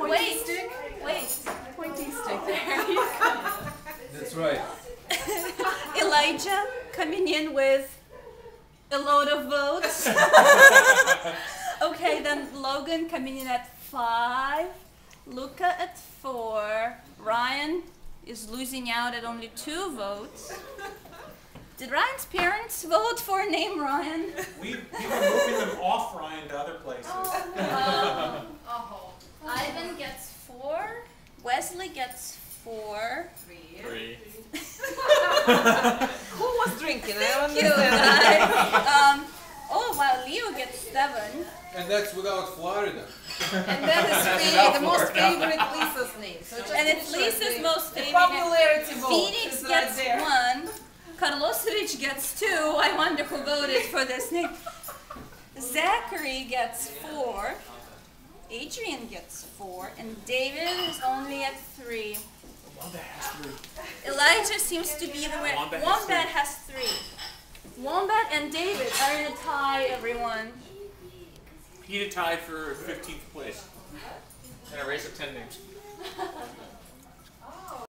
Pointy stick? Wait. Pointy stick. There you go. That's right. Elijah coming in with a load of votes. Okay, then Logan coming in at 5. Luca at 4. Ryan is losing out at only 2 votes. Did Ryan's parents vote for name Ryan? We've been moving them off Ryan to other places. Ivan gets 4. Wesley gets 4. 3. Who was drinking? I don't Cute, understand. guys. Oh, wow, Leo gets 7. And that's without Florida. And that is the most favorite Lisa's name. So just And it's to show Lisa's the- most the favorite. popularity vote Phoenix is right gets there. 1. Karlosevic gets 2. I wonder who voted for this name. Zachary gets 4. Adrian gets 4. And David is only at 3. Wombat has 3. Elijah seems to be the winner. Wombat has Wombat has 3. Wombat and David are in a tie, everyone. Peter tied for 15th place. And a race of 10 names.